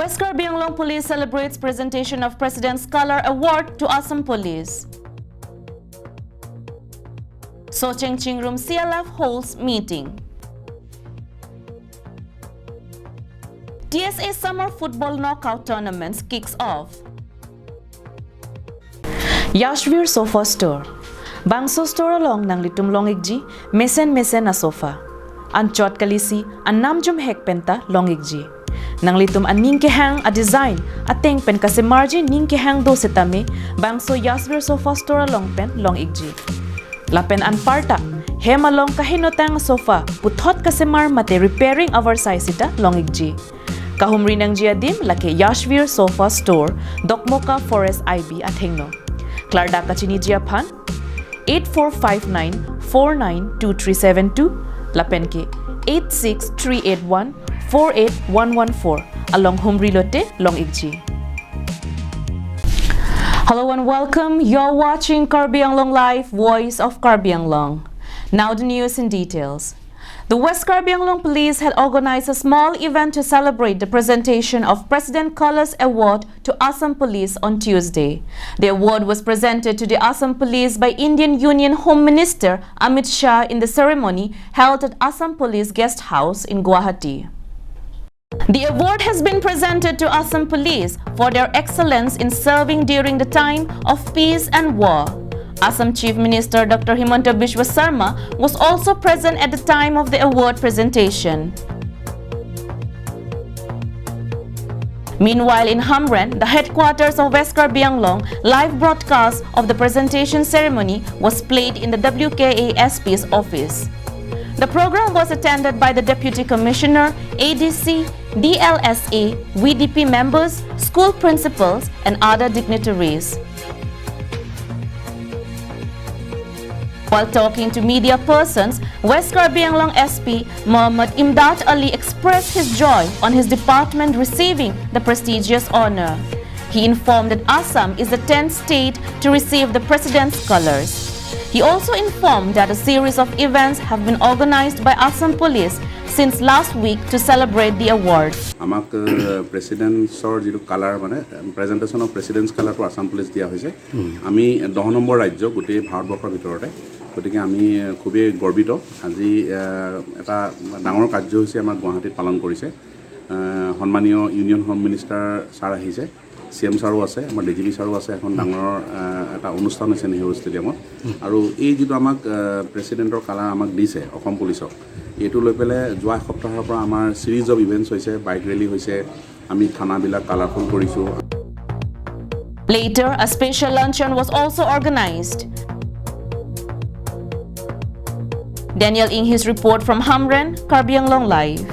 West Karbi Anglong Police celebrates presentation of President's Scholar Award to Assam Police. Socheng Chingrum CLF holds meeting. TSA Summer Football Knockout Tournaments kicks off. Yashvir Sofa Store. Bangso store along nang litum longigji, mesen na sofa. An chot kalisi, an namjum hek penta longigji. Nang litum an ninkehang a design, ateng pen kasi margin ninkehang do setame, bangso Yashvir Sofa Store along pen longigji. Lapen an parta, hema long kahinotang sofa, puthot kasi mar mate repairing oversize ita longigji. Kahumri ng jiadim lake Yashvir Sofa Store, Dokmoka Forest IB at Hengno. Klarda Kachini Jiapan 8459492372 Lapenke 86381-48114 along Humri Lote Long Igji. Hello and welcome. You're watching Karbi Anglong Live, Voice of Karbi Anglong. Now the news in details. The West Karbi Anglong Police had organized a small event to celebrate the presentation of President Scholar's Award to Assam Police on Tuesday. The award was presented to the Assam Police by Indian Union Home Minister Amit Shah in the ceremony held at Assam Police Guest House in Guwahati. The award has been presented to Assam Police for their excellence in serving during the time of peace and war. Assam Chief Minister Dr. Himanta Biswa Sarma was also present at the time of the award presentation. Meanwhile, in Hamren, the headquarters of West Karbi Anglong, live broadcast of the presentation ceremony was played in the WKASP's office. The program was attended by the Deputy Commissioner, ADC, DLSA, VDP members, school principals, and other dignitaries. While talking to media persons, West Karbi Anglong SP Mohammad Imdad Ali expressed his joy on his department receiving the prestigious honor. He informed that Assam is the 10th state to receive the President's Colors. He also informed that a series of events have been organized by Assam Police since last week to celebrate the award. Amak President's color presentation of President's Color to Assam Police dia hoise. Ami 10 নম্বর রাজ্য গোটে ভারতবর্ষৰ ভিতৰতে গতিকে আমি খুবেই গৰ্বিত আজি এটা ডাঙৰ কাৰ্যসূচী আমাৰ গুৱাহাটীত পালন কৰিছে সন্মানীয় ইউনিয়ন হোম মিনিষ্টাৰ ছাৰ আহিছে CM ছাৰো আছে আমাৰ DGP ছাৰো আছে এখন ডাঙৰ এটা অনুষ্ঠান আছে নেহেৰু ষ্টেডিয়ামত আৰু এই যিটো আমাক প্ৰেসিডেন্টৰ কালাৰ আমাক দিছে অসম পুলিচক এটো লৈ পেলে যোৱা সপ্তাহৰ পৰা আমাৰ সিৰিজ অফ ইভেন্টস হৈছে বাইক ৰেলী হৈছে আমি থানাবিলাক কালাৰফুল কৰিছো Later, a special luncheon was also organized. Daniel Ing, his report from Hamren, Karbi Anglong Live.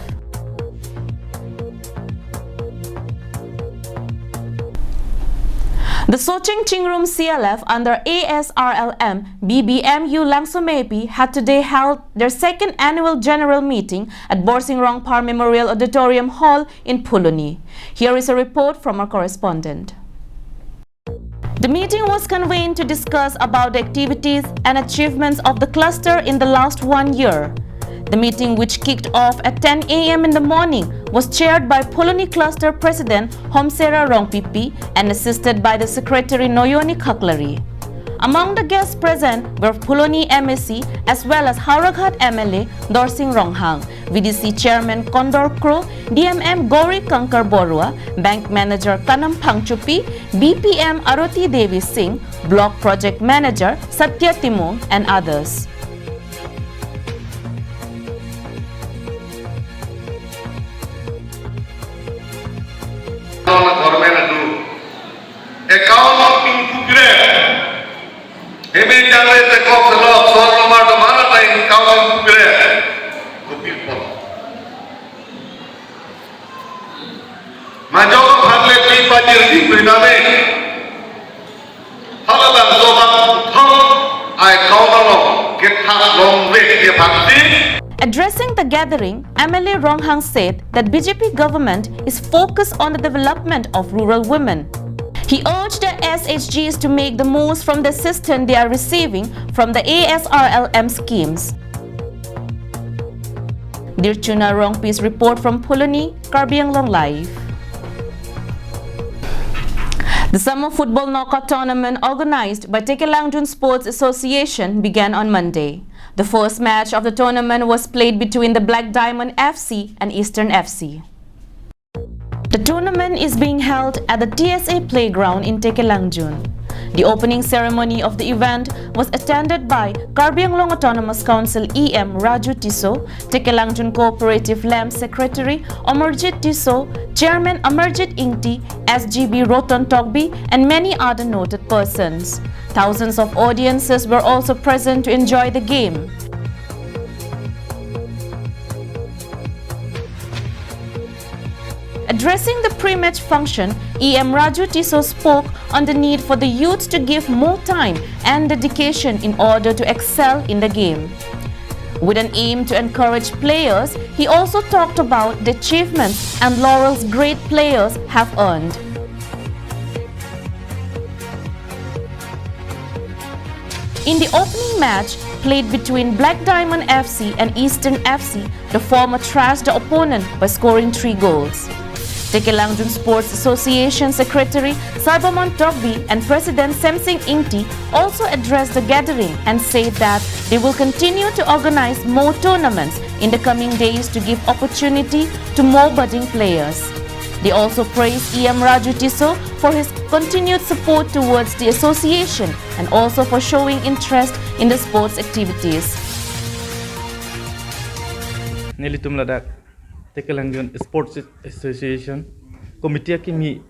The Socheng Chingrum CLF under ASRLM BBMU Langsomepi had today held their second annual general meeting at Borsingrong Par Memorial Auditorium Hall in Puluni. Here is a report from our correspondent. The meeting was convened to discuss about the activities and achievements of the cluster in the last 1 year. The meeting, which kicked off at 10 a.m. in the morning, was chaired by Puloni Cluster President Homsera Rongpipi and assisted by the Secretary Noyoni Kaklari. Among the guests present were Puloni MSC as well as Hauraghat MLA Dorsing Ronghang, VDC Chairman Condor Crow, DMM Gori Kankar Borua, Bank Manager Kanam Pangchupi, BPM Aroti Devi Singh, Block Project Manager Satya Timung, and others. Addressing the gathering, MLA Ronghang said that BJP government is focused on the development of rural women. He urged the SHGs to make the most from the assistance they are receiving from the ASRLM schemes. Dirchuna Rongpi's report from Puloni, Karbi Anglong Live. The Summer Football Knockout Tournament organized by Tekelangjun Sports Association began on Monday. The first match of the tournament was played between the Black Diamond FC and Eastern FC. The tournament is being held at the TSA Playground in Tekelangjun. The opening ceremony of the event was attended by Karbianglong Autonomous Council EM Raju Tiso, Tekelangjun Cooperative LAM Secretary Amarjit Tiso, Chairman Amarjit Ingti, SGB Roton Togbi, and many other noted persons. Thousands of audiences were also present to enjoy the game. Addressing the pre-match function, EM Raju Tiso spoke on the need for the youth to give more time and dedication in order to excel in the game. With an aim to encourage players, he also talked about the achievements and laurels great players have earned. In the opening match, played between Black Diamond FC and Eastern FC, the former thrashed the opponent by scoring 3 goals. Tekelangjun Sports Association Secretary Sarbaman Togbi and President Semsing Ingti also addressed the gathering and said that they will continue to organize more tournaments in the coming days to give opportunity to more budding players. They also praised EM Raju Tiso for his continued support towards the association and also for showing interest in the sports activities. Nilitum ladak Tekelangjun Sports Association Committee ki mi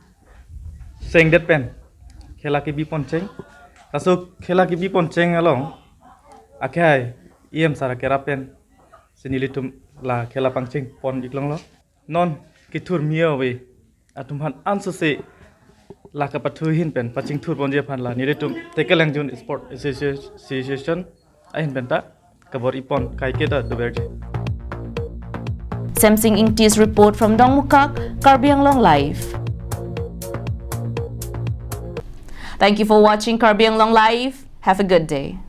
seng det pen khela ki bi poncheng taso khela ki bi poncheng along akhai em sara kera pen sinilitum la khela pangcheng pon iklong lo non ki thur mia we atum han anso se la ka pathu hin pen paching thur bon je phan la nilitum Tekelangjun Sports Association ahin pen ta kabor ipon kai ke da doberje. Semsing Ingti's report from Dongmukak, Karbianglong Live. Thank you for watching Karbianglong Live. Have a good day.